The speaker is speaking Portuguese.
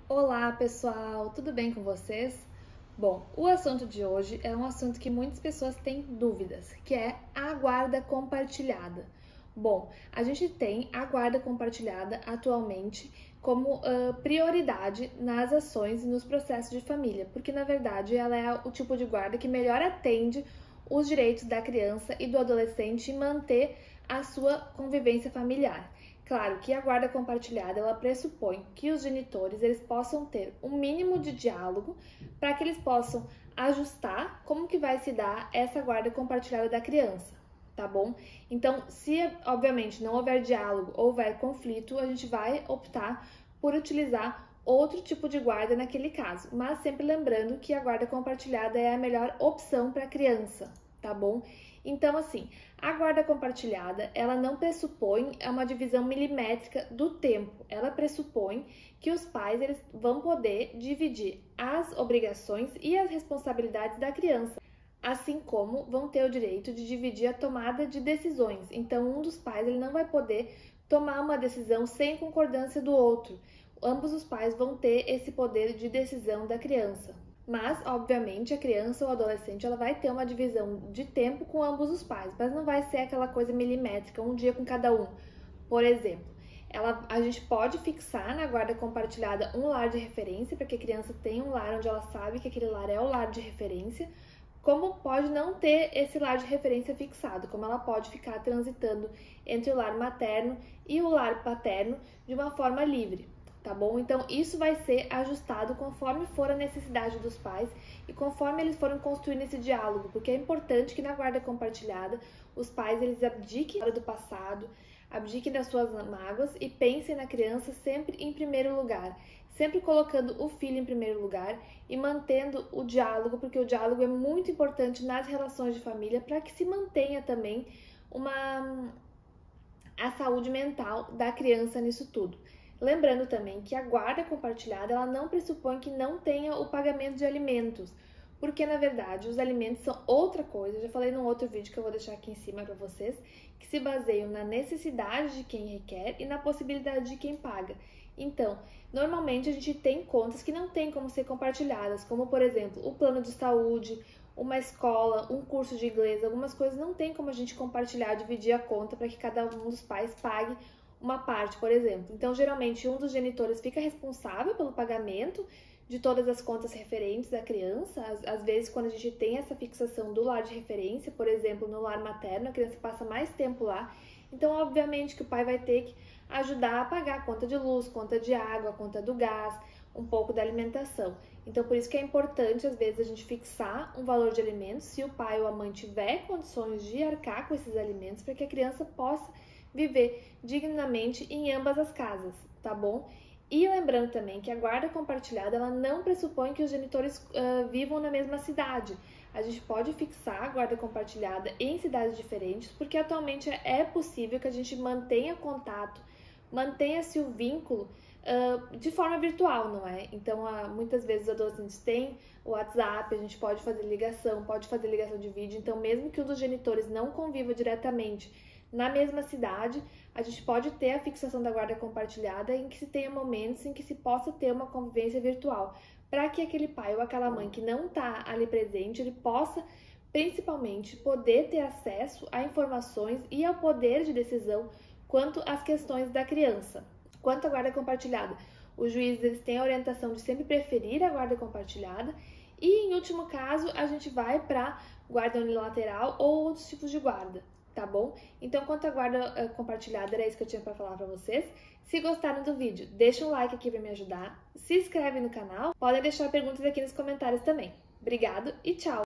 Olá pessoal, tudo bem com vocês? Bom, o assunto de hoje é um assunto que muitas pessoas têm dúvidas, que é a guarda compartilhada. Bom, a gente tem a guarda compartilhada atualmente como prioridade nas ações e nos processos de família, porque na verdade ela é o tipo de guarda que melhor atende os direitos da criança e do adolescente e manter a sua convivência familiar. Claro que a guarda compartilhada ela pressupõe que os genitores eles possam ter um mínimo de diálogo para que eles possam ajustar como que vai se dar essa guarda compartilhada da criança, tá bom? Então, se obviamente não houver diálogo ou houver conflito, a gente vai optar por utilizar outro tipo de guarda naquele caso, mas sempre lembrando que a guarda compartilhada é a melhor opção para a criança, tá bom? Então, assim, a guarda compartilhada, ela não pressupõe uma divisão milimétrica do tempo. Ela pressupõe que os pais eles vão poder dividir as obrigações e as responsabilidades da criança, assim como vão ter o direito de dividir a tomada de decisões. Então, um dos pais ele não vai poder tomar uma decisão sem concordância do outro. Ambos os pais vão ter esse poder de decisão da criança. Mas, obviamente, a criança ou adolescente ela vai ter uma divisão de tempo com ambos os pais, mas não vai ser aquela coisa milimétrica, um dia com cada um. Por exemplo, a gente pode fixar na guarda compartilhada um lar de referência, para que a criança tenha um lar onde ela sabe que aquele lar é o lar de referência, como pode não ter esse lar de referência fixado, como ela pode ficar transitando entre o lar materno e o lar paterno de uma forma livre. Tá bom? Então, isso vai ser ajustado conforme for a necessidade dos pais e conforme eles forem construindo esse diálogo, porque é importante que na guarda compartilhada os pais eles abdiquem do passado, abdiquem das suas mágoas e pensem na criança sempre em primeiro lugar, sempre colocando o filho em primeiro lugar e mantendo o diálogo, porque o diálogo é muito importante nas relações de família para que se mantenha também a saúde mental da criança nisso tudo. Lembrando também que a guarda compartilhada ela não pressupõe que não tenha o pagamento de alimentos, porque na verdade os alimentos são outra coisa. Eu já falei num outro vídeo que eu vou deixar aqui em cima para vocês, que se baseiam na necessidade de quem requer e na possibilidade de quem paga. Então, normalmente a gente tem contas que não tem como ser compartilhadas, como por exemplo o plano de saúde, uma escola, um curso de inglês, algumas coisas não tem como a gente compartilhar, dividir a conta para que cada um dos pais pague uma parte, por exemplo. Então, geralmente, um dos genitores fica responsável pelo pagamento de todas as contas referentes à criança. Às vezes, quando a gente tem essa fixação do lar de referência, por exemplo, no lar materno, a criança passa mais tempo lá. Então, obviamente, que o pai vai ter que ajudar a pagar a conta de luz, conta de água, conta do gás, um pouco da alimentação. Então, por isso que é importante, às vezes, a gente fixar um valor de alimentos, se o pai ou a mãe tiver condições de arcar com esses alimentos, para que a criança possa viver dignamente em ambas as casas, tá bom? E lembrando também que a guarda compartilhada ela não pressupõe que os genitores vivam na mesma cidade. A gente pode fixar a guarda compartilhada em cidades diferentes, porque atualmente é possível que a gente mantenha contato, mantenha-se o vínculo de forma virtual, não é? Então, muitas vezes os adolescentes têm o WhatsApp, a gente pode fazer ligação de vídeo, então mesmo que um dos genitores não conviva diretamente na mesma cidade, a gente pode ter a fixação da guarda compartilhada em que se tenha momentos em que se possa ter uma convivência virtual, para que aquele pai ou aquela mãe que não está ali presente, ele possa principalmente poder ter acesso a informações e ao poder de decisão quanto às questões da criança. Quanto à guarda compartilhada, os juízes eles têm a orientação de sempre preferir a guarda compartilhada e, em último caso, a gente vai para guarda unilateral ou outros tipos de guarda. Tá bom? Então, quanto à guarda compartilhada, era isso que eu tinha para falar para vocês. Se gostaram do vídeo, deixa um like aqui para me ajudar, se inscreve no canal, podem deixar perguntas aqui nos comentários também. Obrigado e tchau!